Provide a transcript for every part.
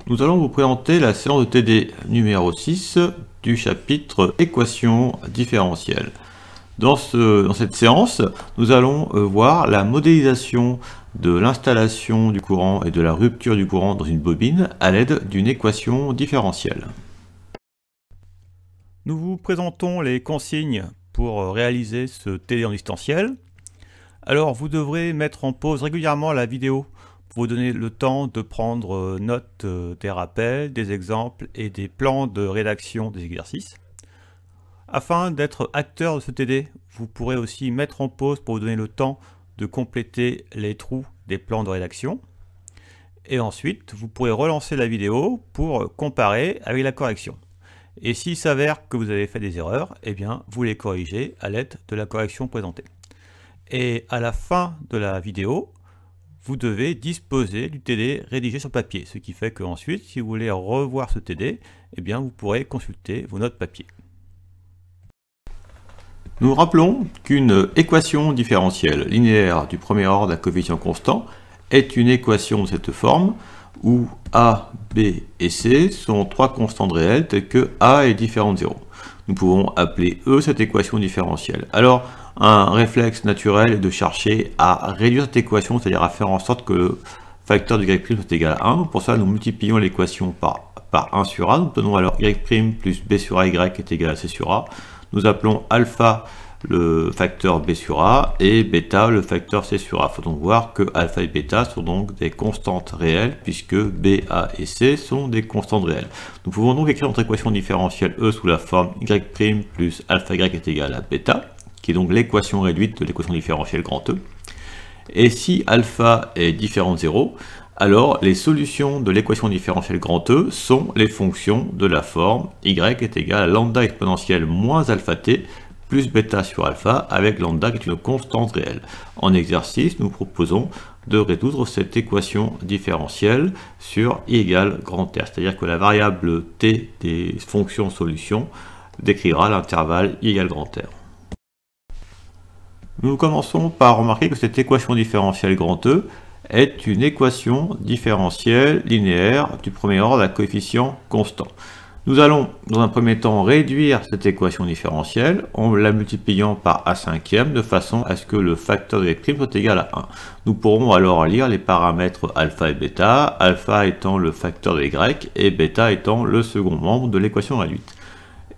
Nous allons vous présenter la séance de TD numéro 6 du chapitre Équations différentielles. Dans cette séance, nous allons voir la modélisation de l'installation du courant et de la rupture du courant dans une bobine à l'aide d'une équation différentielle. Nous vous présentons les consignes pour réaliser ce TD en distanciel. Alors, vous devrez mettre en pause régulièrement la vidéo pour vous donner le temps de prendre note des rappels, des exemples et des plans de rédaction des exercices. Afin d'être acteur de ce TD, vous pourrez aussi mettre en pause pour vous donner le temps de compléter les trous des plans de rédaction. Et ensuite, vous pourrez relancer la vidéo pour comparer avec la correction. Et s'il s'avère que vous avez fait des erreurs, eh bien, vous les corrigez à l'aide de la correction présentée. Et à la fin de la vidéo, vous devez disposer du TD rédigé sur papier, ce qui fait qu'ensuite, si vous voulez revoir ce TD, eh bien, vous pourrez consulter vos notes papier. Nous rappelons qu'une équation différentielle linéaire du premier ordre à coefficient constant est une équation de cette forme où A, B et C sont trois constantes réelles telles que A est différent de 0. Nous pouvons appeler E cette équation différentielle. Alors, un réflexe naturel est de chercher à réduire cette équation, c'est-à-dire à faire en sorte que le facteur de y' soit égal à 1. Pour ça, nous multiplions l'équation par 1 sur A. Nous obtenons alors y' plus b sur a y est égal à c sur a. Nous appelons alpha le facteur b sur a et bêta le facteur c sur a. Il faut donc voir que alpha et bêta sont donc des constantes réelles puisque b, a et c sont des constantes réelles. Nous pouvons donc écrire notre équation différentielle E sous la forme y' plus alpha y est égal à bêta, qui est donc l'équation réduite de l'équation différentielle grand E. Et si alpha est différent de 0, alors les solutions de l'équation différentielle grand E sont les fonctions de la forme y est égal à lambda exponentielle moins alpha t plus bêta sur alpha avec lambda qui est une constante réelle. En exercice, nous proposons de résoudre cette équation différentielle sur i égale grand R, c'est-à-dire que la variable t des fonctions solutions décrira l'intervalle i égale grand R. Nous commençons par remarquer que cette équation différentielle grand E est une équation différentielle linéaire du premier ordre à coefficient constant. Nous allons dans un premier temps réduire cette équation différentielle en la multipliant par a cinquième de façon à ce que le facteur de y' soit égal à 1. Nous pourrons alors lire les paramètres alpha et bêta, alpha étant le facteur de y et bêta étant le second membre de l'équation réduite.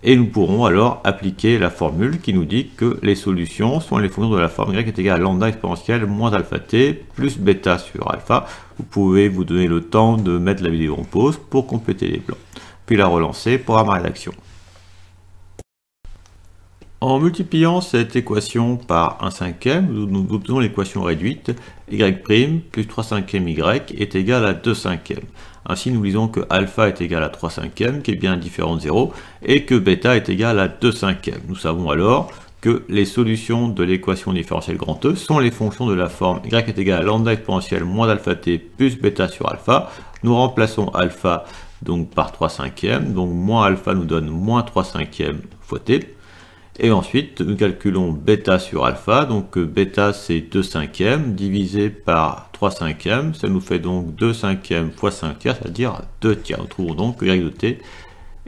Et nous pourrons alors appliquer la formule qui nous dit que les solutions sont les fonctions de la forme y est égale à lambda exponentielle moins alpha t plus bêta sur alpha. Vous pouvez vous donner le temps de mettre la vidéo en pause pour compléter les plans, puis la relancer pour avoir ma rédaction. En multipliant cette équation par 1 cinquième, nous obtenons l'équation réduite y' plus 3 cinquièmes y est égal à 2 cinquièmes. Ainsi, nous lisons que alpha est égal à 3 cinquièmes, qui est bien différent de 0, et que bêta est égal à 2 cinquièmes. Nous savons alors que les solutions de l'équation différentielle grand E sont les fonctions de la forme y est égal à lambda exponentielle moins alpha t plus bêta sur alpha. Nous remplaçons alpha donc par 3 cinquièmes, donc moins alpha nous donne moins 3 cinquièmes fois t. Et ensuite, nous calculons bêta sur alpha, donc bêta c'est 2 cinquièmes divisé par 3 cinquièmes, ça nous fait donc 2 cinquièmes fois 5 tiers, c'est-à-dire 2 tiers. Nous trouvons donc que y de t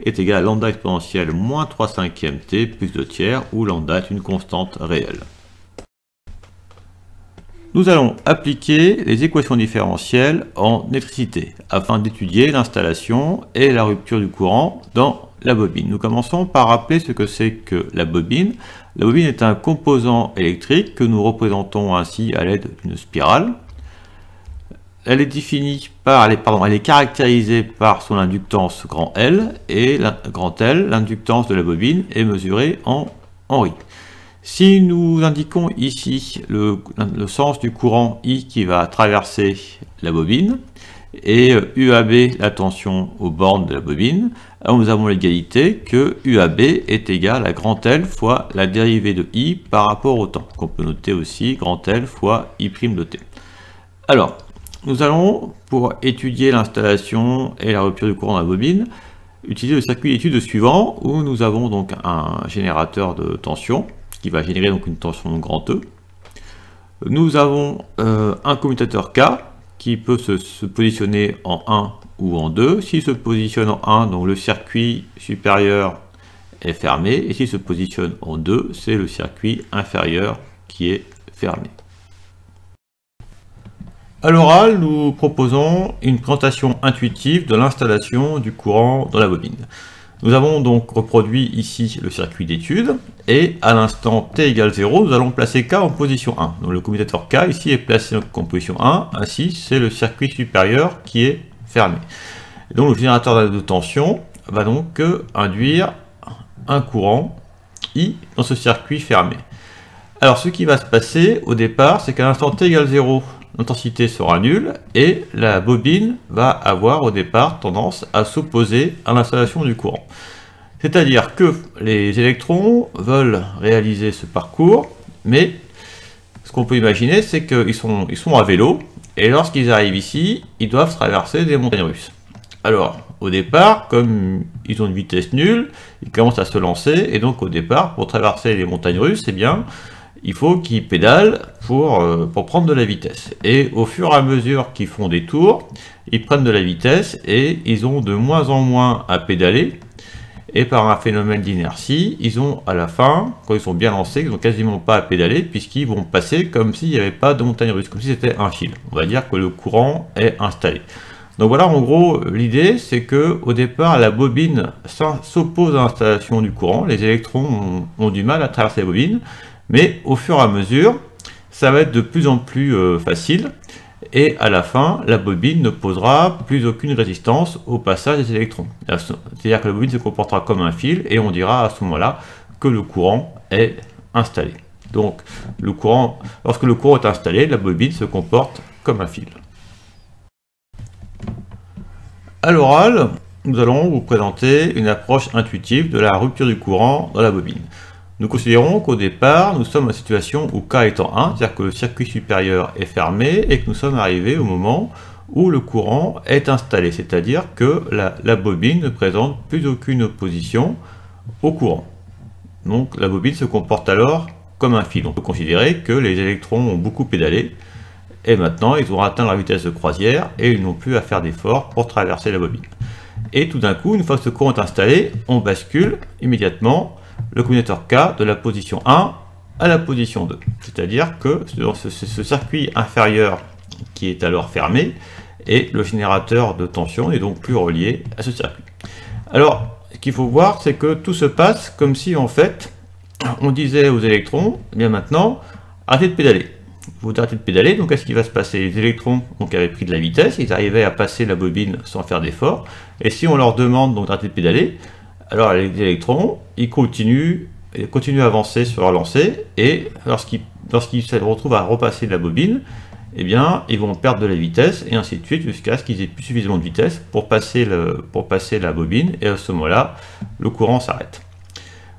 est égal à lambda exponentielle moins 3 cinquièmes t plus 2 tiers, où lambda est une constante réelle. Nous allons appliquer les équations différentielles en électricité, afin d'étudier l'installation et la rupture du courant dans la bobine. Nous commençons par rappeler ce que c'est que la bobine. La bobine est un composant électrique que nous représentons ainsi à l'aide d'une spirale. Elle est définie par, elle est caractérisée par son inductance grand L, et grand L, l'inductance de la bobine est mesurée en Henry. Si nous indiquons ici le sens du courant I qui va traverser la bobine, et UAB la tension aux bornes de la bobine, alors nous avons l'égalité que UAB est égal à grand L fois la dérivée de I par rapport au temps, qu'on peut noter aussi grand L fois I' de t. Alors, nous allons, pour étudier l'installation et la rupture du courant dans la bobine, utiliser le circuit d'étude suivant, où nous avons donc un générateur de tension, qui va générer donc une tension grand E. Nous avons un commutateur K, qui peut se positionner en 1 ou en 2. S'il se positionne en 1, donc le circuit supérieur est fermé, et s'il se positionne en 2, c'est le circuit inférieur qui est fermé. À l'oral, nous proposons une présentation intuitive de l'installation du courant dans la bobine. Nous avons donc reproduit ici le circuit d'étude, et à l'instant t égale 0, nous allons placer K en position 1. Donc le commutateur K ici est placé en position 1, ainsi c'est le circuit supérieur qui est fermé. Et donc le générateur de tension va donc induire un courant I dans ce circuit fermé. Alors ce qui va se passer au départ, c'est qu'à l'instant t égale 0, l'intensité sera nulle et la bobine va avoir au départ tendance à s'opposer à l'installation du courant. C'est-à-dire que les électrons veulent réaliser ce parcours, mais ce qu'on peut imaginer, c'est qu'ils sont à vélo, et lorsqu'ils arrivent ici, ils doivent traverser des montagnes russes. Alors, au départ, comme ils ont une vitesse nulle, ils commencent à se lancer, et donc au départ, pour traverser les montagnes russes, eh bien, il faut qu'ils pédalent pour prendre de la vitesse. Et au fur et à mesure qu'ils font des tours, ils prennent de la vitesse, et ils ont de moins en moins à pédaler, et par un phénomène d'inertie, ils ont à la fin, quand ils sont bien lancés, ils n'ont quasiment pas à pédaler, puisqu'ils vont passer comme s'il n'y avait pas de montagne russe, comme si c'était un fil. On va dire que le courant est installé. Donc voilà, en gros, l'idée, c'est que au départ, la bobine s'oppose à l'installation du courant. Les électrons ont du mal à traverser la bobine, mais au fur et à mesure, ça va être de plus en plus facile. Et à la fin, la bobine ne posera plus aucune résistance au passage des électrons. C'est-à-dire que la bobine se comportera comme un fil, et on dira à ce moment-là que le courant est installé. Donc, lorsque le courant est installé, la bobine se comporte comme un fil. À l'oral, nous allons vous présenter une approche intuitive de la rupture du courant dans la bobine. Nous considérons qu'au départ, nous sommes en situation où K étant 1, c'est-à-dire que le circuit supérieur est fermé et que nous sommes arrivés au moment où le courant est installé, c'est-à-dire que la bobine ne présente plus aucune opposition au courant. Donc la bobine se comporte alors comme un fil. On peut considérer que les électrons ont beaucoup pédalé, et maintenant ils ont atteint la vitesse de croisière et ils n'ont plus à faire d'efforts pour traverser la bobine. Et tout d'un coup, une fois que ce courant est installé, on bascule immédiatement le commutateur K de la position 1 à la position 2. C'est-à-dire que ce circuit inférieur qui est alors fermé, et le générateur de tension n'est donc plus relié à ce circuit. Alors, ce qu'il faut voir, c'est que tout se passe comme si en fait, on disait aux électrons, eh bien maintenant, arrêtez de pédaler. Vous arrêtez de pédaler, donc qu'est-ce qui va se passer? Les électrons avaient pris de la vitesse, ils arrivaient à passer la bobine sans faire d'effort, et si on leur demande donc d'arrêter de pédaler, alors les électrons, ils continuent à avancer sur leur lancée, et lorsqu'ils se retrouvent à repasser la bobine, eh bien, ils vont perdre de la vitesse, et ainsi de suite, jusqu'à ce qu'ils aient plus suffisamment de vitesse pour passer la bobine, et à ce moment-là, le courant s'arrête.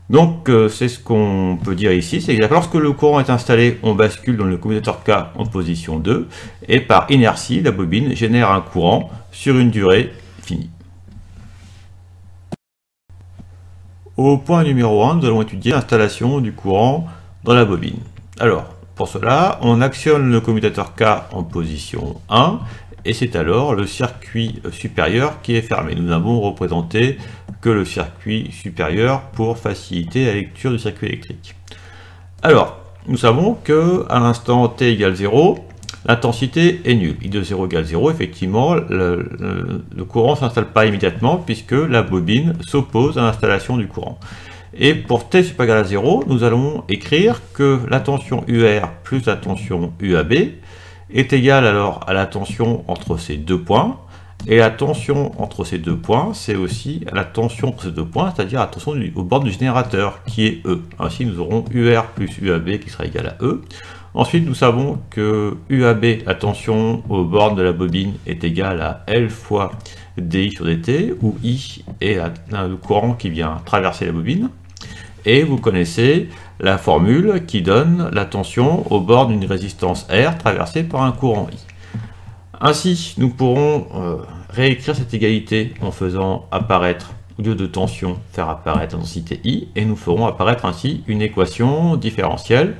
Donc, c'est ce qu'on peut dire ici, c'est que lorsque le courant est installé, on bascule dans le commutateur K en position 2, et par inertie, la bobine génère un courant sur une durée finie. Au point numéro 1, nous allons étudier l'installation du courant dans la bobine. Alors, pour cela, on actionne le commutateur K en position 1, et c'est alors le circuit supérieur qui est fermé. Nous n'avons représenté que le circuit supérieur pour faciliter la lecture du circuit électrique. Alors, nous savons que à l'instant t égale 0, l'intensité est nulle. I de 0 égale 0, effectivement, le courant ne s'installe pas immédiatement puisque la bobine s'oppose à l'installation du courant. Et pour t supérieur à 0, nous allons écrire que la tension UR plus la tension UAB est égale alors à la tension entre ces deux points. Et la tension entre ces deux points, c'est aussi la tension entre ces deux points, c'est-à-dire la tension au bord du générateur, qui est E. Ainsi, nous aurons UR plus UAB qui sera égal à E. Ensuite, nous savons que UAB, la tension au bord de la bobine, est égale à L fois DI sur DT, où I est le courant qui vient traverser la bobine. Et vous connaissez la formule qui donne la tension au bord d'une résistance R traversée par un courant I. Ainsi, nous pourrons réécrire cette égalité en faisant apparaître, au lieu de tension, faire apparaître l'intensité I, et nous ferons apparaître ainsi une équation différentielle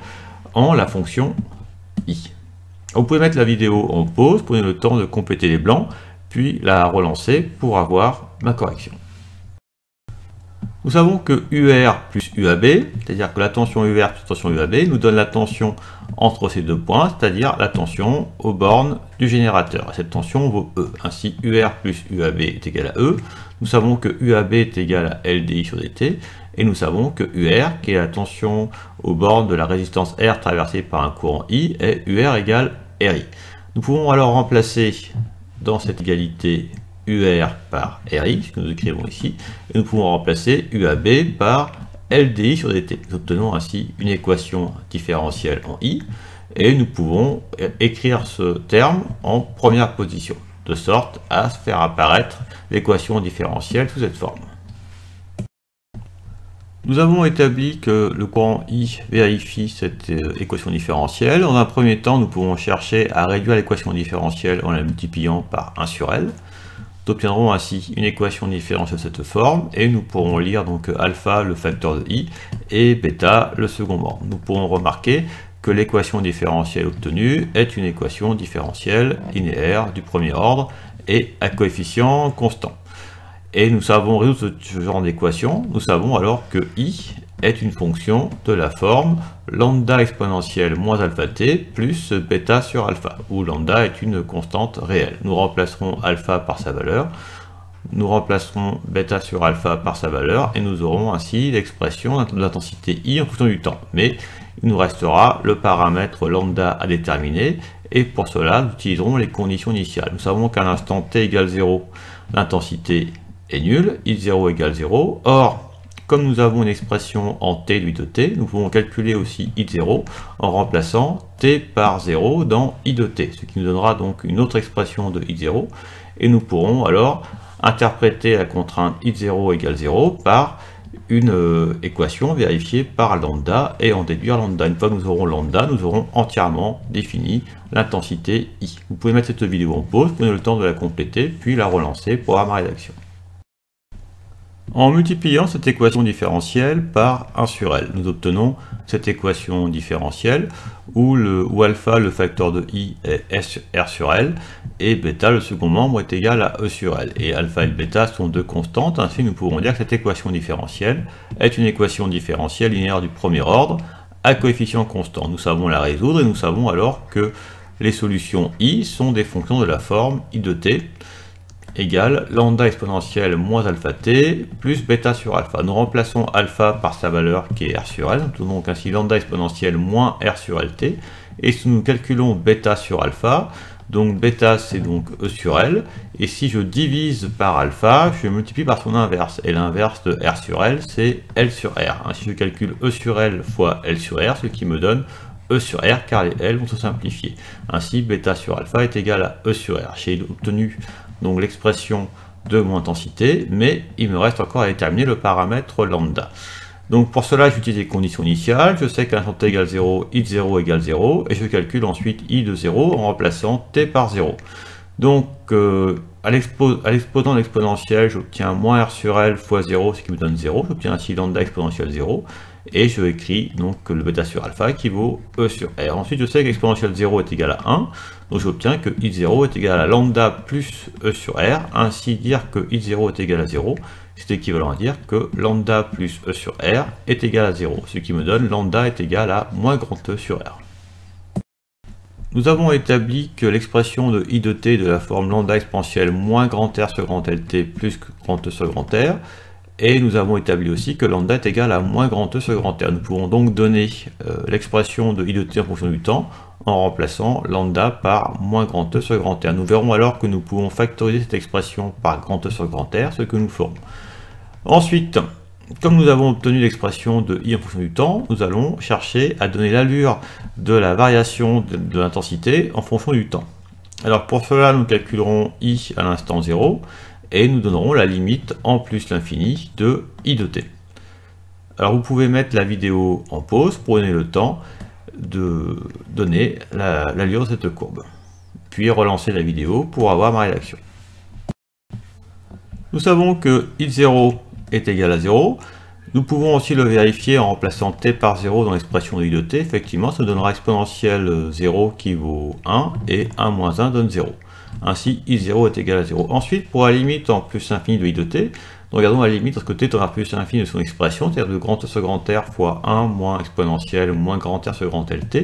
en la fonction I. Vous pouvez mettre la vidéo en pause, prenez le temps de compléter les blancs, puis la relancer pour avoir ma correction. Nous savons que UR plus UAB, c'est-à-dire que la tension UR plus tension UAB, nous donne la tension entre ces deux points, c'est-à-dire la tension aux bornes du générateur. Cette tension vaut E. Ainsi, UR plus UAB est égal à E. Nous savons que UAB est égal à LDI sur dt. Et nous savons que UR, qui est la tension aux bornes de la résistance R traversée par un courant I, est UR égale RI. Nous pouvons alors remplacer dans cette égalité UR par RI, ce que nous écrivons ici, et nous pouvons remplacer UAB par LDI sur dt. Nous obtenons ainsi une équation différentielle en I, et nous pouvons écrire ce terme en première position, de sorte à faire apparaître l'équation différentielle sous cette forme. Nous avons établi que le courant I vérifie cette équation différentielle. En un premier temps, nous pouvons chercher à réduire l'équation différentielle en la multipliant par 1 sur L. Nous obtiendrons ainsi une équation différentielle de cette forme et nous pourrons lire donc alpha le facteur de I et bêta le second membre. Nous pourrons remarquer que l'équation différentielle obtenue est une équation différentielle linéaire du premier ordre et à coefficient constant. Et nous savons résoudre ce genre d'équation, nous savons alors que I est une fonction de la forme lambda exponentielle moins alpha t plus bêta sur alpha, où lambda est une constante réelle. Nous remplacerons alpha par sa valeur, nous remplacerons bêta sur alpha par sa valeur, et nous aurons ainsi l'expression d'intensité I en fonction du temps. Mais il nous restera le paramètre lambda à déterminer, et pour cela nous utiliserons les conditions initiales. Nous savons qu'à l'instant t égale 0, l'intensité est nulle, I0 égale 0. Or, comme nous avons une expression en t de I de t, nous pouvons calculer aussi I0 en remplaçant t par 0 dans I de t, ce qui nous donnera donc une autre expression de I0, et nous pourrons alors interpréter la contrainte I0 égale 0 par une équation vérifiée par lambda et en déduire lambda. Une fois que nous aurons lambda, nous aurons entièrement défini l'intensité I. Vous pouvez mettre cette vidéo en pause, prenez le temps de la compléter, puis la relancer pour avoir ma rédaction. En multipliant cette équation différentielle par 1 sur L, nous obtenons cette équation différentielle où alpha, le facteur de I, est R sur L, et bêta, le second membre, est égal à E sur L. Et alpha et bêta sont deux constantes, ainsi nous pouvons dire que cette équation différentielle est une équation différentielle linéaire du premier ordre à coefficient constant. Nous savons la résoudre et nous savons alors que les solutions I sont des fonctions de la forme I de t, égale lambda exponentielle moins alpha t plus bêta sur alpha. Nous remplaçons alpha par sa valeur qui est R sur L, nous obtenons donc ainsi lambda exponentielle moins R sur LT, et si nous calculons bêta sur alpha, donc bêta c'est donc E sur L, et si je divise par alpha, je multiplie par son inverse, et l'inverse de R sur L c'est L sur R. Ainsi je calcule E sur L fois L sur R, ce qui me donne E sur R, car les L vont se simplifier. Ainsi bêta sur alpha est égal à E sur R. J'ai obtenu donc l'expression de mon intensité, mais il me reste encore à déterminer le paramètre lambda. Donc pour cela, j'utilise les conditions initiales. Je sais qu'à l'instant t égale 0, I0 égale 0, et je calcule ensuite I de 0 en remplaçant t par 0. Donc à l'exposant de l'exponentielle, j'obtiens moins R sur L fois 0, ce qui me donne 0. J'obtiens ainsi lambda exponentielle 0. Et je écris donc le bêta sur alpha qui vaut E sur R. Ensuite, je sais que l'exponentielle 0 est égal à 1, donc j'obtiens que I0 est égal à lambda plus E sur R. Ainsi, dire que I0 est égal à 0, c'est équivalent à dire que lambda plus E sur R est égal à 0, ce qui me donne lambda est égal à moins grand E sur R. Nous avons établi que l'expression de I de t de la forme lambda exponentielle moins grand R sur grand LT plus grand E sur grand R, et nous avons établi aussi que lambda est égal à moins grand E sur grand R. Nous pouvons donc donner l'expression de I de t en fonction du temps en remplaçant lambda par moins grand E sur grand R. Nous verrons alors que nous pouvons factoriser cette expression par grand E sur grand R, ce que nous ferons. Ensuite, comme nous avons obtenu l'expression de I en fonction du temps, nous allons chercher à donner l'allure de la variation de l'intensité en fonction du temps. Alors pour cela, nous calculerons I à l'instant 0, et nous donnerons la limite en plus l'infini de I de t. Alors vous pouvez mettre la vidéo en pause pour donner le temps de donner l'allure de cette courbe. Puis relancer la vidéo pour avoir ma rédaction. Nous savons que I0 est égal à 0. Nous pouvons aussi le vérifier en remplaçant t par 0 dans l'expression de I de t. Effectivement, ça donnera exponentielle 0 qui vaut 1 et 1 moins 1 donne 0. Ainsi, I0 est égal à 0. Ensuite, pour la limite en plus infini de I de t, nous regardons la limite lorsque t tend vers plus infini de son expression, c'est-à-dire de grand T sur grand R fois 1 moins exponentielle moins grand R sur grand Lt.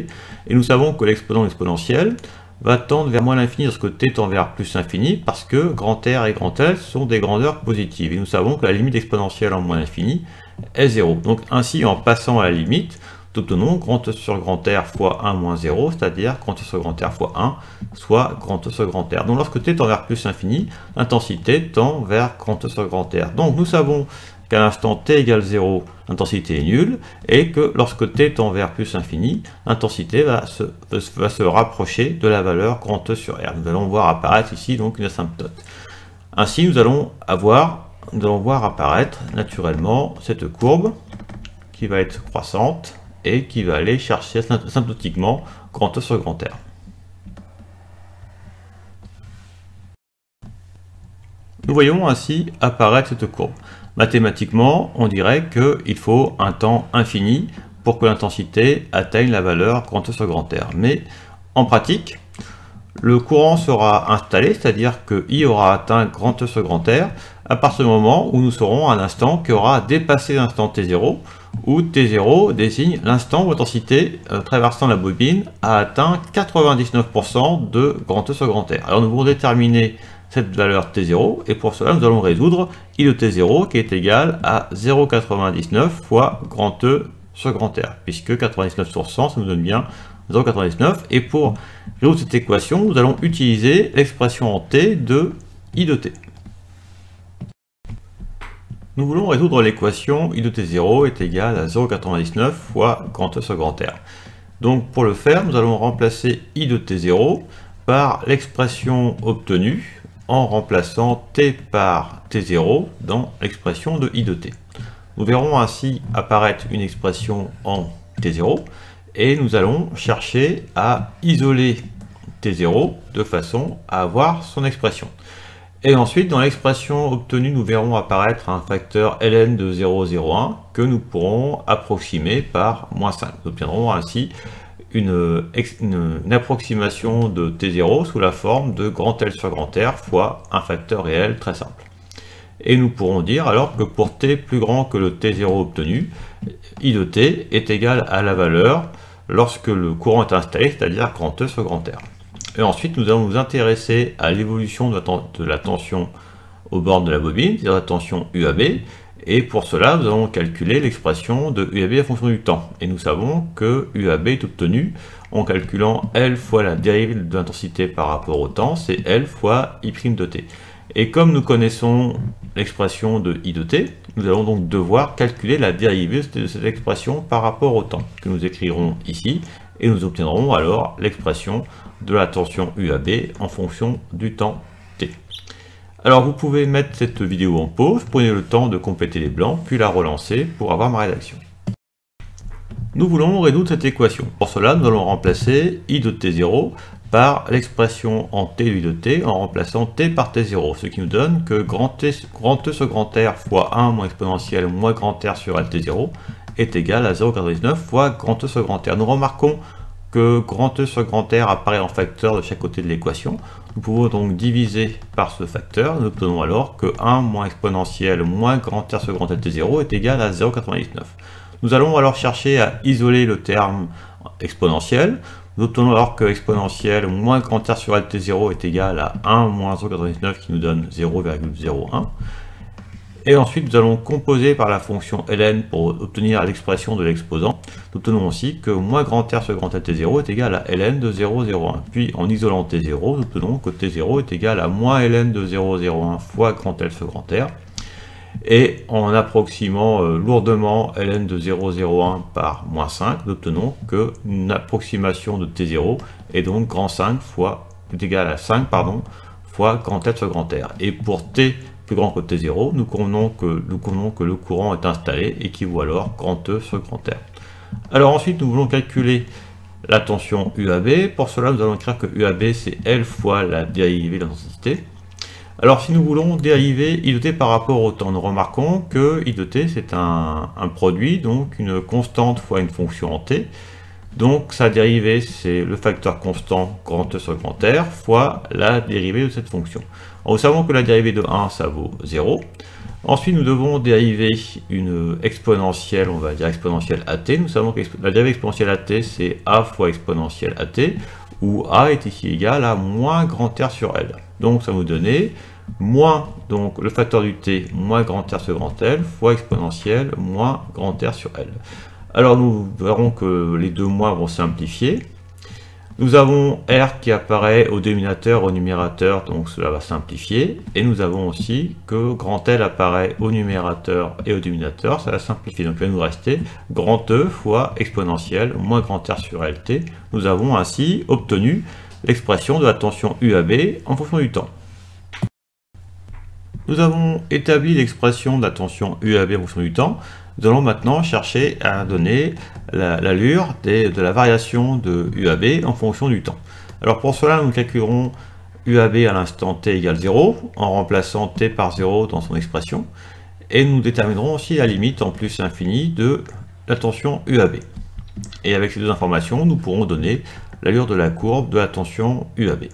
Et nous savons que l'exponent de l'exponentielle va tendre vers moins l'infini lorsque t tend vers plus infini, parce que grand R et grand L sont des grandeurs positives. Et nous savons que la limite exponentielle en moins l'infini est 0. Donc ainsi, en passant à la limite, nous obtenons grand T sur grand R fois 1 moins 0, c'est-à-dire grand T sur grand R fois 1, soit grand T sur grand R. Donc lorsque t tend vers plus infini, l'intensité tend vers grand T sur grand R. Donc nous savons qu'à l'instant t égale 0, l'intensité est nulle, et que lorsque t tend vers plus infini, l'intensité va se rapprocher de la valeur grand T sur R. Nous allons voir apparaître ici donc une asymptote. Ainsi, nous allons voir apparaître naturellement cette courbe qui va être croissante et qui va aller chercher asymptotiquement grand T sur grand R. Nous voyons ainsi apparaître cette courbe. Mathématiquement, on dirait qu'il faut un temps infini pour que l'intensité atteigne la valeur grand T sur grand R. Mais en pratique, le courant sera installé, c'est-à-dire que I aura atteint grand T sur grand R à partir du moment où nous serons à un instant qui aura dépassé l'instant T0, où T0 désigne l'instant où l'intensité traversant la bobine a atteint 99% de grand T sur grand R. Alors nous voulons déterminer cette valeur T0, et pour cela nous allons résoudre I de T0 qui est égal à 0,99 fois grand T sur grand R, puisque 99 sur 100 ça nous donne bien 0,99, et pour résoudre cette équation nous allons utiliser l'expression en T de I de T. Nous voulons résoudre l'équation I de T0 est égal à 0,99 fois grand T sur grand R. Donc pour le faire, nous allons remplacer I de T0 par l'expression obtenue en remplaçant T par T0 dans l'expression de I de T. Nous verrons ainsi apparaître une expression en T0 et nous allons chercher à isoler T0 de façon à avoir son expression. Et ensuite, dans l'expression obtenue, nous verrons apparaître un facteur ln de 0,01 que nous pourrons approximer par moins 5. Nous obtiendrons ainsi une approximation de T0 sous la forme de grand L sur grand R fois un facteur réel très simple. Et nous pourrons dire alors que pour t plus grand que le T0 obtenu, I de t est égal à la valeur lorsque le courant est installé, c'est-à-dire grand T sur grand R. Et ensuite, nous allons nous intéresser à l'évolution de la tension au bord de la bobine, c'est-à-dire la tension UAB. Et pour cela, nous allons calculer l'expression de UAB en fonction du temps. Et nous savons que UAB est obtenu en calculant L fois la dérivée de l'intensité par rapport au temps, c'est L fois I' de t. Et comme nous connaissons l'expression de I de t, nous allons donc devoir calculer la dérivée de cette expression par rapport au temps, que nous écrirons ici, et nous obtiendrons alors l'expression de la tension UAB en fonction du temps t. Alors vous pouvez mettre cette vidéo en pause, prenez le temps de compléter les blancs, puis la relancer pour avoir ma rédaction. Nous voulons résoudre cette équation. Pour cela, nous allons remplacer I de T0 par l'expression en T de I de T en remplaçant T par T0, ce qui nous donne que grand T sur grand R fois 1 moins exponentielle moins grand R sur LT0 est égal à 0,99 fois grand T sur grand R. Nous remarquons que grand T sur grand R apparaît en facteur de chaque côté de l'équation. Nous pouvons donc diviser par ce facteur. Nous obtenons alors que 1 moins exponentielle moins grand R sur grand LT0 est égal à 0,99. Nous allons alors chercher à isoler le terme exponentiel. Nous obtenons alors que exponentielle moins grand R sur LT0 est égal à 1 moins 0,99 qui nous donne 0,01. Et ensuite, nous allons composer par la fonction ln pour obtenir l'expression de l'exposant. Nous obtenons aussi que moins grand R sur grand LT0 est égal à ln de 0,01. Puis, en isolant T0, nous obtenons que T0 est égal à moins ln de 0,01 fois grand L sur grand R. Et en approximant lourdement ln de 0,01 par moins 5, nous obtenons qu'une approximation de T0 est donc grand 5 fois, est égal à 5 fois grand L sur grand R. Et pour T plus grand que T0, nous convenons que le courant est installé et qui vaut alors grand E sur grand R. Alors ensuite, nous voulons calculer la tension UAB. Pour cela, nous allons écrire que UAB, c'est L fois la dérivée de l'intensité. Alors si nous voulons dériver I de t par rapport au temps, nous remarquons que I de t, c'est un produit, donc une constante fois une fonction en t. Donc sa dérivée, c'est le facteur constant grand E sur grand R fois la dérivée de cette fonction. Alors, nous savons que la dérivée de 1, ça vaut 0. Ensuite, nous devons dériver une exponentielle, on va dire exponentielle AT. Nous savons que la dérivée exponentielle AT, c'est A fois exponentielle AT, où A est ici égal à moins grand R sur L. Donc, ça va nous donner moins, donc le facteur du T, moins grand R sur grand L, fois exponentielle, moins grand R sur L. Alors, nous verrons que les deux moins vont simplifier. Nous avons R qui apparaît au dénominateur, au numérateur, donc cela va simplifier. Et nous avons aussi que grand L apparaît au numérateur et au dénominateur, ça va simplifier. Donc il va nous rester grand E fois exponentielle moins grand R sur LT. Nous avons ainsi obtenu l'expression de la tension UAB en fonction du temps. Nous avons établi l'expression de la tension UAB en fonction du temps. Nous allons maintenant chercher à donner l'allure de la variation de UAB en fonction du temps. Alors pour cela, nous calculerons UAB à l'instant t égale 0 en remplaçant t par 0 dans son expression. Et nous déterminerons aussi la limite en plus infini de la tension UAB. Et avec ces deux informations, nous pourrons donner l'allure de la courbe de la tension UAB.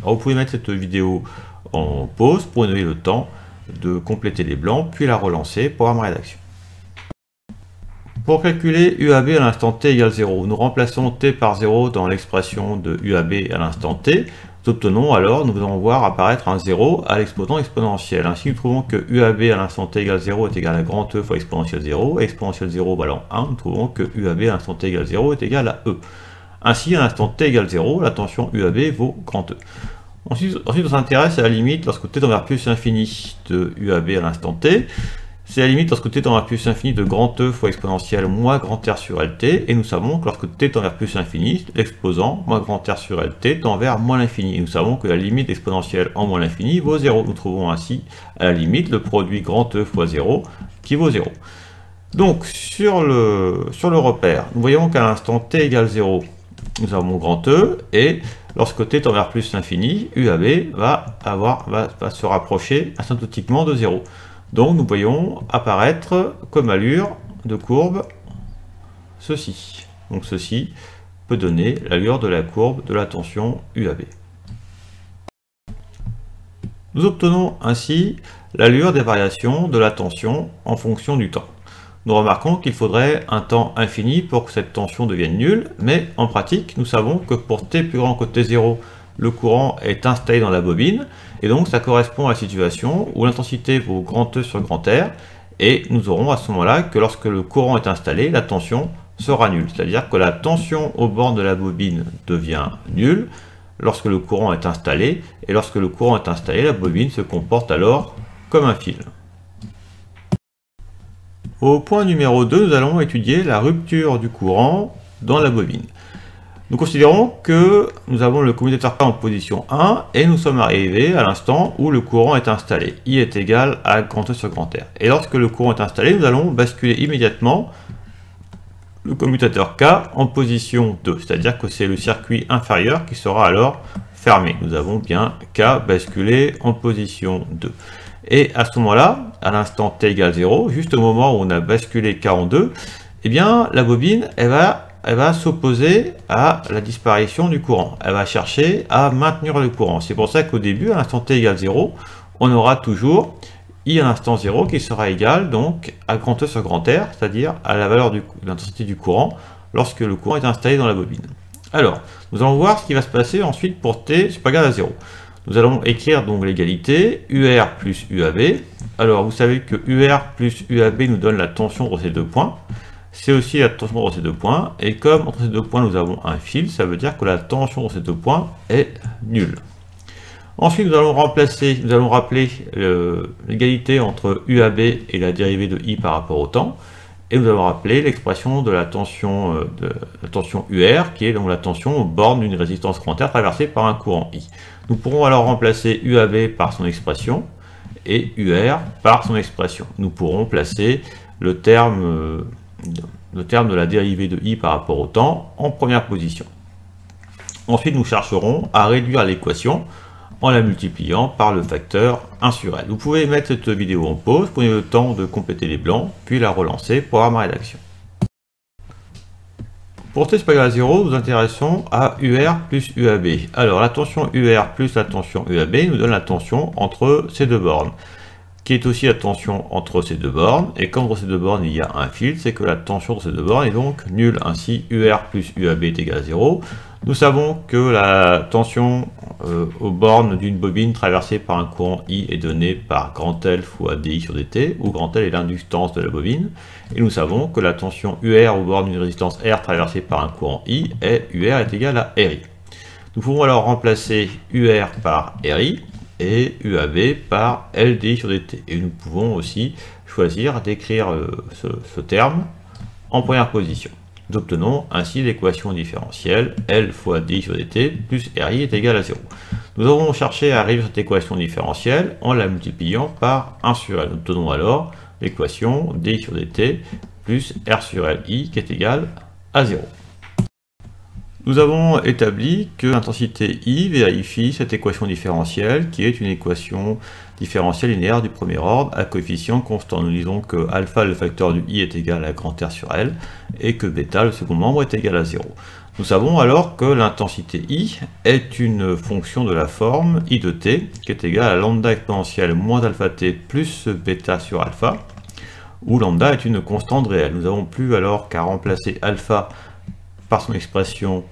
Alors vous pouvez mettre cette vidéo en pause pour donner le temps de compléter les blancs, puis la relancer pour avoir ma rédaction. Pour calculer UAB à l'instant t égale 0, nous remplaçons t par 0 dans l'expression de UAB à l'instant t. Nous obtenons alors, nous allons voir apparaître un 0 à l'exposant exponentiel. Ainsi, nous trouvons que UAB à l'instant t égale 0 est égal à grand E fois exponentielle 0, et exponentielle 0 valant 1, nous trouvons que UAB à l'instant t égale 0 est égal à E. Ainsi, à l'instant t égale 0, la tension UAB vaut grand E. Ensuite, on s'intéresse à la limite lorsque t tend vers plus infini de UAB à l'instant t. C'est la limite lorsque t tend vers plus infini de grand E fois exponentielle moins grand R sur LT. Et nous savons que lorsque t tend vers plus infini, l'exposant moins grand R sur LT tend vers moins l'infini. Et nous savons que la limite exponentielle en moins l'infini vaut 0. Nous trouvons ainsi à la limite le produit grand E fois 0 qui vaut 0. Donc sur le repère, nous voyons qu'à l'instant t égale 0, nous avons grand E, et lorsque t tend vers plus l'infini, UAB va se rapprocher asymptotiquement de 0. Donc nous voyons apparaître comme allure de courbe ceci. Donc ceci peut donner l'allure de la courbe de la tension UAB. Nous obtenons ainsi l'allure des variations de la tension en fonction du temps. Nous remarquons qu'il faudrait un temps infini pour que cette tension devienne nulle, mais en pratique, nous savons que pour t plus grand que t0, le courant est installé dans la bobine, et donc ça correspond à la situation où l'intensité vaut grand E sur grand R, et nous aurons à ce moment-là que lorsque le courant est installé, la tension sera nulle. C'est-à-dire que la tension aux bornes de la bobine devient nulle lorsque le courant est installé, et lorsque le courant est installé, la bobine se comporte alors comme un fil. Au point numéro 2, nous allons étudier la rupture du courant dans la bobine. Nous considérons que nous avons le commutateur K en position 1 et nous sommes arrivés à l'instant où le courant est installé. I est égal à grand E sur grand R. Et lorsque le courant est installé, nous allons basculer immédiatement le commutateur K en position 2. C'est-à-dire que c'est le circuit inférieur qui sera alors fermé. Nous avons bien K basculé en position 2. Et à ce moment-là, à l'instant t égale 0, juste au moment où on a basculé K en 2, eh bien la bobine, elle va s'opposer à la disparition du courant. Elle va chercher à maintenir le courant. C'est pour ça qu'au début, à l'instant t égale 0, on aura toujours I à l'instant 0 qui sera égal donc à grand E sur grand R, c'est-à-dire à la valeur de l'intensité du courant lorsque le courant est installé dans la bobine. Alors, nous allons voir ce qui va se passer ensuite pour t supérieur à 0. Nous allons écrire donc l'égalité UR plus UAB. Alors, vous savez que UR plus UAB nous donne la tension entre ces deux points. C'est aussi la tension entre ces deux points. Et comme entre ces deux points, nous avons un fil, ça veut dire que la tension entre ces deux points est nulle. Ensuite, nous allons rappeler l'égalité entre UAB et la dérivée de I par rapport au temps. Et nous allons rappeler l'expression de la tension UR, qui est donc la tension aux bornes d'une résistance grand R traversée par un courant I. Nous pourrons alors remplacer UAB par son expression et UR par son expression. Nous pourrons placer le terme de la dérivée de I par rapport au temps en première position. Ensuite, nous chercherons à réduire l'équation en la multipliant par le facteur 1 sur L. Vous pouvez mettre cette vidéo en pause, prenez le temps de compléter les blancs, puis la relancer pour avoir ma rédaction. Pour t supérieur à 0, nous nous intéressons à UR plus UAB. Alors la tension UR plus la tension UAB nous donne la tension entre ces deux bornes, qui est aussi la tension entre ces deux bornes, et comme entre ces deux bornes il y a un filtre, c'est que la tension entre ces deux bornes est donc nulle. Ainsi UR plus UAB est égal à 0. Nous savons que la tension aux bornes d'une bobine traversée par un courant I est donnée par grand L fois DI sur dt, où grand L est l'inductance de la bobine, et nous savons que la tension UR aux bornes d'une résistance R traversée par un courant I est UR est égal à RI. Nous pouvons alors remplacer UR par RI, et UAB par LDI sur dt. Et nous pouvons aussi choisir d'écrire ce terme en première position. Nous obtenons ainsi l'équation différentielle L fois DI sur dt plus RI est égal à 0. Nous avons cherché à résoudre cette équation différentielle en la multipliant par 1 sur L. Nous obtenons alors l'équation DI sur dt plus R sur LI qui est égal à 0. Nous avons établi que l'intensité I vérifie cette équation différentielle qui est une équation différentielle linéaire du premier ordre à coefficient constant. Nous disons que alpha, le facteur du I, est égal à grand R sur L et que bêta, le second membre, est égal à 0. Nous savons alors que l'intensité I est une fonction de la forme I de t qui est égale à lambda exponentielle moins alpha t plus bêta sur alpha, où lambda est une constante réelle. Nous n'avons plus alors qu'à remplacer alpha par son expression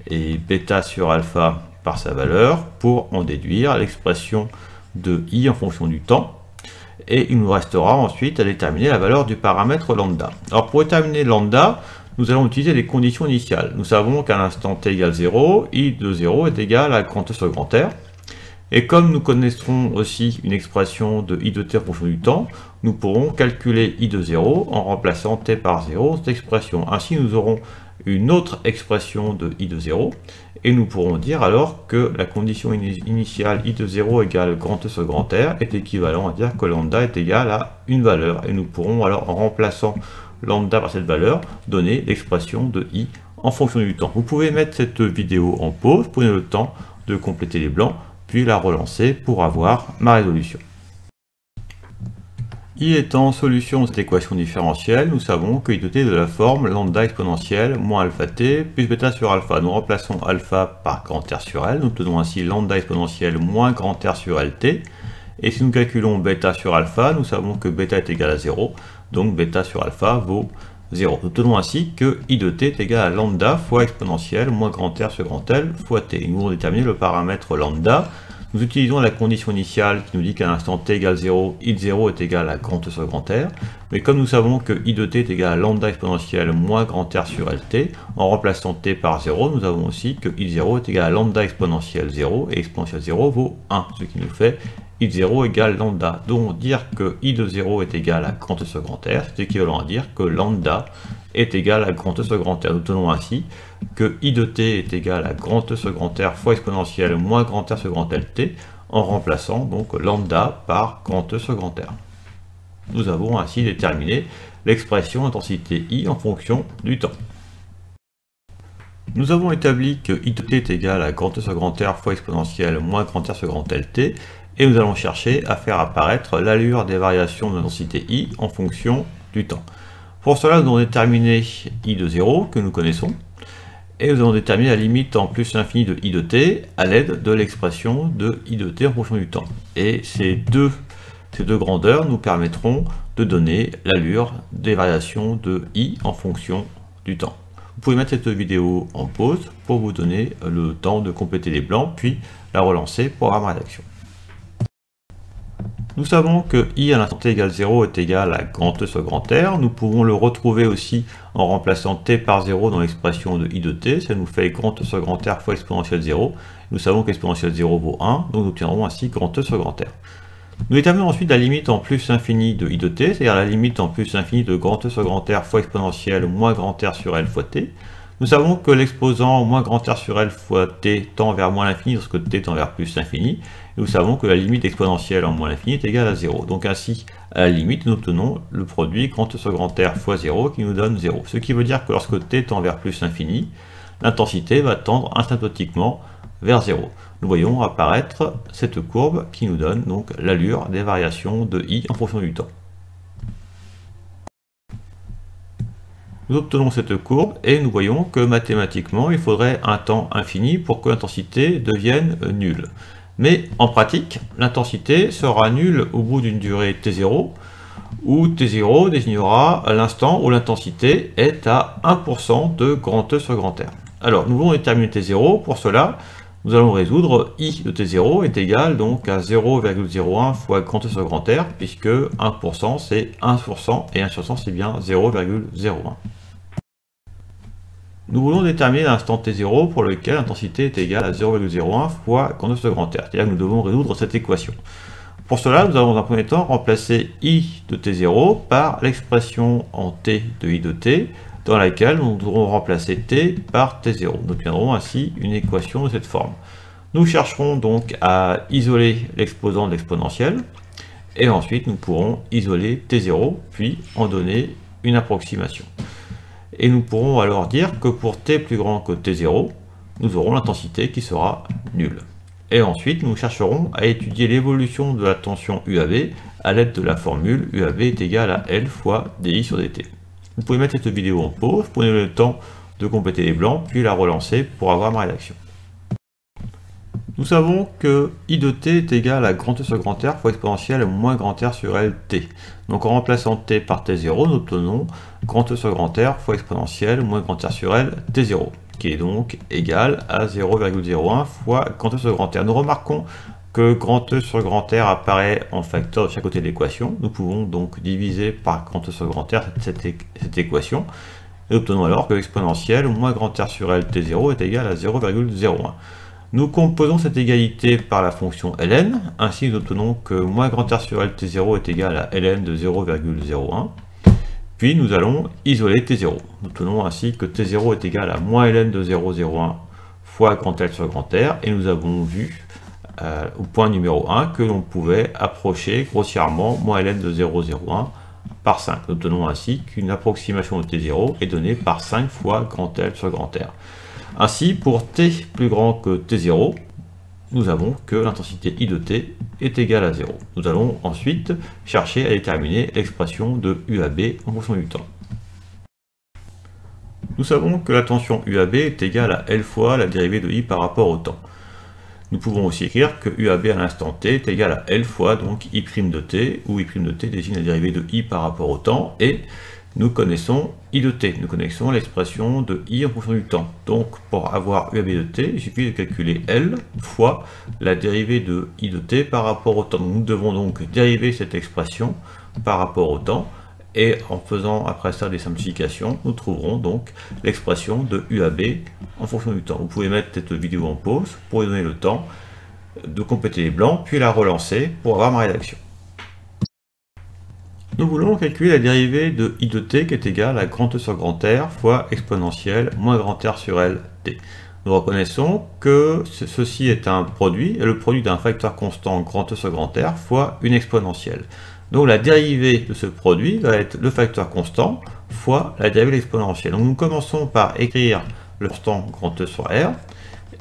et bêta sur alpha par sa valeur pour en déduire l'expression de I en fonction du temps, et il nous restera ensuite à déterminer la valeur du paramètre lambda. Alors pour déterminer lambda, nous allons utiliser les conditions initiales. Nous savons qu'à l'instant t égale 0, I de 0 est égal à grand T sur grand R, et comme nous connaîtrons aussi une expression de I de t en fonction du temps, nous pourrons calculer I de 0 en remplaçant t par 0 cette expression. Ainsi nous aurons une autre expression de I de 0, et nous pourrons dire alors que la condition initiale I de 0 égale grand T sur grand R est équivalent à dire que lambda est égal à une valeur, et nous pourrons alors en remplaçant lambda par cette valeur donner l'expression de I en fonction du temps. Vous pouvez mettre cette vidéo en pause, prenez le temps de compléter les blancs, puis la relancer pour avoir ma résolution. I étant solution de cette équation différentielle, nous savons que I de t est de la forme lambda exponentielle moins alpha t plus bêta sur alpha. Nous remplaçons alpha par grand R sur L, nous obtenons ainsi lambda exponentielle moins grand R sur LT. Et si nous calculons bêta sur alpha, nous savons que bêta est égal à 0, donc bêta sur alpha vaut 0. Nous obtenons ainsi que I de t est égal à lambda fois exponentielle moins grand R sur grand L fois t. Nous allons déterminer le paramètre lambda. Nous utilisons la condition initiale qui nous dit qu'à l'instant t égale 0, I de 0 est égal à grand T sur grand R. Mais comme nous savons que I de t est égal à lambda exponentielle moins grand R sur LT, en remplaçant t par 0, nous avons aussi que I de 0 est égal à lambda exponentielle 0, et exponentielle 0 vaut 1, ce qui nous fait I de 0 égale lambda. Donc dire que I de 0 est égal à grand T sur grand R, c'est équivalent à dire que lambda est égal à grand T sur grand R. Nous obtenons ainsi que I de t est égal à grand T sur grand R fois exponentielle moins grand R sur grand LT, en remplaçant donc lambda par grand T sur grand R. Nous avons ainsi déterminé l'expression intensité I en fonction du temps. Nous avons établi que I de t est égal à grand T sur grand R fois exponentielle moins grand R sur grand LT, et nous allons chercher à faire apparaître l'allure des variations de l'intensité I en fonction du temps. Pour cela, nous allons déterminer I de 0, que nous connaissons, et nous allons déterminer la limite en plus l'infini de I de t à l'aide de l'expression de I de t en fonction du temps. Et ces deux grandeurs nous permettront de donner l'allure des variations de I en fonction du temps. Vous pouvez mettre cette vidéo en pause pour vous donner le temps de compléter les blancs, puis la relancer pour avoir ma rédaction. Nous savons que I à l'instant t égale 0 est égal à grand T sur grand R. Nous pouvons le retrouver aussi en remplaçant t par 0 dans l'expression de I de t. Ça nous fait grand T sur grand R fois exponentielle 0. Nous savons qu'exponentielle 0 vaut 1, donc nous obtiendrons ainsi grand T sur grand R. Nous déterminons ensuite la limite en plus infini de I de t, c'est-à-dire la limite en plus infini de grand T sur grand R fois exponentielle moins grand R sur L fois t. Nous savons que l'exposant moins grand R sur L fois t tend vers moins l'infini lorsque t tend vers plus l'infini. Nous savons que la limite exponentielle en moins l'infini est égale à 0. Donc ainsi, à la limite, nous obtenons le produit grand T sur grand R fois 0 qui nous donne 0. Ce qui veut dire que lorsque t tend vers plus l'infini, l'intensité va tendre asymptotiquement vers 0. Nous voyons apparaître cette courbe qui nous donne donc l'allure des variations de I en fonction du temps. nous obtenons cette courbe et nous voyons que mathématiquement, il faudrait un temps infini pour que l'intensité devienne nulle. Mais en pratique, l'intensité sera nulle au bout d'une durée t0, où t0 désignera l'instant où l'intensité est à 1% de grand E sur grand R. Alors, nous voulons déterminer t0. Pour cela, nous allons résoudre I de t0 est égal donc à 0,01 fois grand E sur grand R, puisque 1% c'est 1% et 1 sur 100 c'est bien 0,01. Nous voulons déterminer l'instant t0 pour lequel l'intensité est égale à 0,01 fois grand E sur grand R. C'est-à-dire que nous devons résoudre cette équation. Pour cela, nous allons dans un premier temps remplacer I de t0 par l'expression en t de I de t, dans laquelle nous devrons remplacer t par t0. Nous obtiendrons ainsi une équation de cette forme. Nous chercherons donc à isoler l'exposant de l'exponentielle, et ensuite nous pourrons isoler t0, puis en donner une approximation. Et nous pourrons alors dire que pour t plus grand que t0, nous aurons l'intensité qui sera nulle. Et ensuite, nous chercherons à étudier l'évolution de la tension UAB à l'aide de la formule UAB est égal à L fois DI sur dt. Vous pouvez mettre cette vidéo en pause, prenez le temps de compléter les blancs, puis la relancer pour avoir ma rédaction. Nous savons que I de t est égal à grand E sur grand R fois exponentielle moins grand R sur LT. Donc en remplaçant t par t0, nous obtenons grand E sur grand R fois exponentielle moins grand R sur L t0, qui est donc égal à 0,01 fois grand E sur grand R. Nous remarquons que grand E sur grand R apparaît en facteur de chaque côté de l'équation. Nous pouvons donc diviser par grand E sur grand R cette équation, et obtenons alors que l'exponentielle moins grand R sur L t0 est égal à 0,01. Nous composons cette égalité par la fonction ln, ainsi nous obtenons que moins grand R sur L t0 est égal à ln de 0,01. Puis nous allons isoler t0. Nous obtenons ainsi que t0 est égal à moins ln de 0,01 fois grand L sur grand R, et nous avons vu au point numéro 1 que l'on pouvait approcher grossièrement moins ln de 0,01 par 5. Nous obtenons ainsi qu'une approximation de t0 est donnée par 5 fois grand L sur grand R. Ainsi, pour t plus grand que t0, nous avons que l'intensité I de t est égale à 0. Nous allons ensuite chercher à déterminer l'expression de UAB en fonction du temps. Nous savons que la tension UAB est égale à L fois la dérivée de I par rapport au temps. Nous pouvons aussi écrire que UAB à l'instant t est égal à L fois donc I' de t, où I' de t désigne la dérivée de I par rapport au temps, et nous connaissons I de t, nous connaissons l'expression de I en fonction du temps. Donc pour avoir UAB de t, il suffit de calculer L fois la dérivée de I de t par rapport au temps. Nous devons donc dériver cette expression par rapport au temps, et en faisant après ça des simplifications, nous trouverons donc l'expression de UAB en fonction du temps. Vous pouvez mettre cette vidéo en pause pour lui donner le temps de compléter les blancs, puis la relancer pour avoir ma rédaction. Nous voulons calculer la dérivée de I de t qui est égale à grand E sur grand R fois exponentielle moins grand R sur L t. Nous reconnaissons que ceci est un produit, et le produit d'un facteur constant grand E sur grand R fois une exponentielle. Donc la dérivée de ce produit va être le facteur constant fois la dérivée de l'exponentielle. Donc nous commençons par écrire le constant grand E sur R,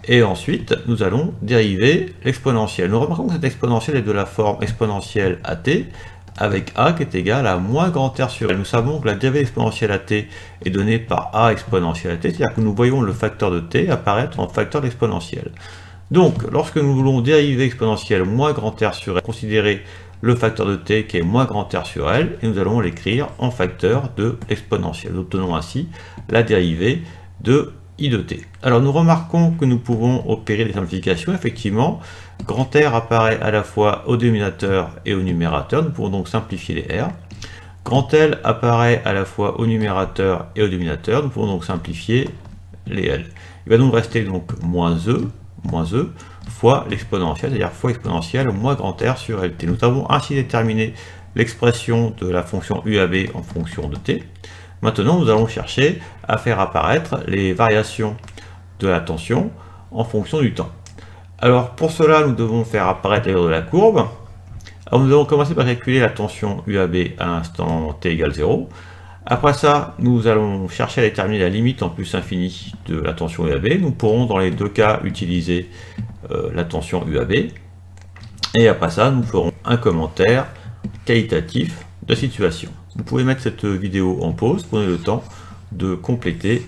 et ensuite nous allons dériver l'exponentielle. Nous remarquons que cette exponentielle est de la forme exponentielle à t, avec a qui est égal à moins grand R sur L. Nous savons que la dérivée exponentielle à t est donnée par a exponentielle à t, c'est-à-dire que nous voyons le facteur de t apparaître en facteur d'exponentielle. Donc, lorsque nous voulons dériver exponentielle moins grand R sur L, considérer le facteur de t qui est moins grand R sur L, et nous allons l'écrire en facteur de l'exponentielle. Nous obtenons ainsi la dérivée de I de t. Alors nous remarquons que nous pouvons opérer des simplifications. Effectivement, grand R apparaît à la fois au dénominateur et au numérateur. Nous pouvons donc simplifier les R. Grand L apparaît à la fois au numérateur et au dénominateur. Nous pouvons donc simplifier les L. Il va nous rester donc moins E fois l'exponentielle, c'est-à-dire fois exponentielle moins grand R sur LT. Nous avons ainsi déterminé l'expression de la fonction UAB en fonction de t. Maintenant, nous allons chercher à faire apparaître les variations de la tension en fonction du temps. Alors, pour cela, nous devons faire apparaître les valeurs de la courbe. Alors, nous allons commencer par calculer la tension UAB à l'instant t égale 0. Après ça, nous allons chercher à déterminer la limite en plus infini de la tension UAB. Nous pourrons, dans les deux cas, utiliser la tension UAB. Et après ça, nous ferons un commentaire qualitatif de situation. Vous pouvez mettre cette vidéo en pause, prenez le temps de compléter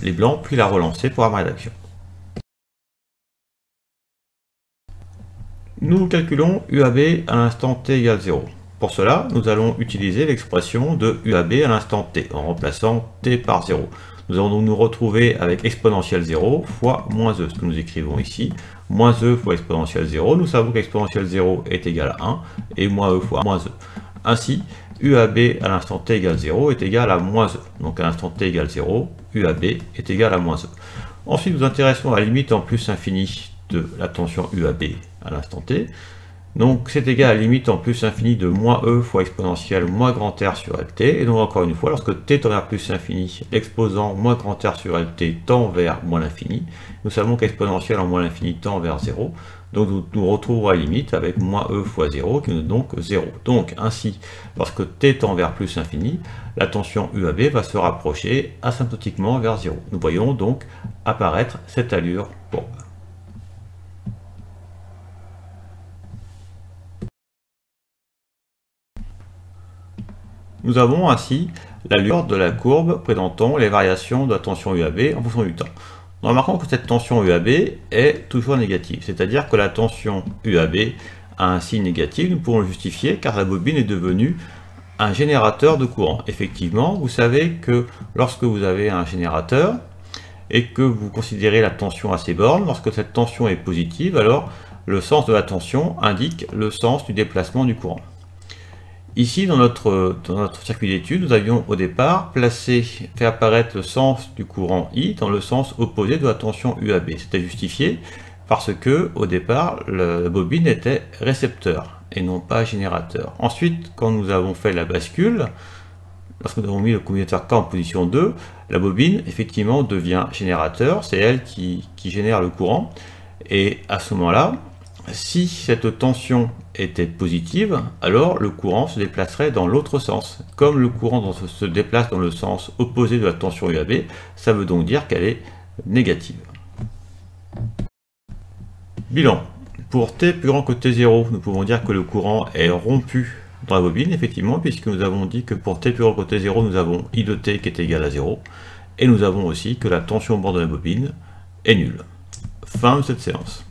les blancs, puis la relancer pour avoir ma rédaction. Nous calculons UAB à l'instant t égale 0. Pour cela, nous allons utiliser l'expression de UAB à l'instant t, en remplaçant t par 0. Nous allons donc nous retrouver avec exponentielle 0 fois moins e, ce que nous écrivons ici. Moins e fois exponentielle 0, nous savons qu'exponentielle 0 est égal à 1, et moins e fois moins e. Ainsi, UAB à l'instant t égale 0 est égal à moins e. Donc à l'instant t égale 0, UAB est égal à moins e. Ensuite, nous intéressons à la limite en plus infinie de la tension UAB à l'instant t. Donc c'est égal à la limite en plus infinie de moins e fois exponentielle moins grand R sur LT. Et donc encore une fois, lorsque t tend vers plus infini, l'exposant moins grand R sur LT tend vers moins l'infini. Nous savons qu'exponentielle en moins l'infini tend vers 0. Donc nous retrouvons la limite avec moins e fois 0, qui nous donne donc 0. Donc ainsi, lorsque t tend vers plus infini, la tension UAB va se rapprocher asymptotiquement vers 0. Nous voyons donc apparaître cette allure courbe. Nous avons ainsi l'allure de la courbe présentant les variations de la tension UAB en fonction du temps. Nous remarquons que cette tension UAB est toujours négative, c'est-à-dire que la tension UAB a un signe négatif. Nous pouvons le justifier car la bobine est devenue un générateur de courant. Effectivement, vous savez que lorsque vous avez un générateur et que vous considérez la tension à ses bornes, lorsque cette tension est positive, alors le sens de la tension indique le sens du déplacement du courant. Ici, dans notre circuit d'étude, nous avions au départ fait apparaître le sens du courant I dans le sens opposé de la tension UAB. C'était justifié parce que, au départ, la bobine était récepteur et non pas générateur. Ensuite, quand nous avons fait la bascule, lorsque nous avons mis le commutateur K en position 2, la bobine, effectivement, devient générateur. C'est elle qui génère le courant. Et à ce moment-là, si cette tension était positive, alors le courant se déplacerait dans l'autre sens. Comme le courant se déplace dans le sens opposé de la tension UAB, ça veut donc dire qu'elle est négative. Bilan. Pour t plus grand que t0, nous pouvons dire que le courant est rompu dans la bobine, effectivement, puisque nous avons dit que pour t plus grand que t0, nous avons I de t qui est égal à 0, et nous avons aussi que la tension au bord de la bobine est nulle. Fin de cette séance.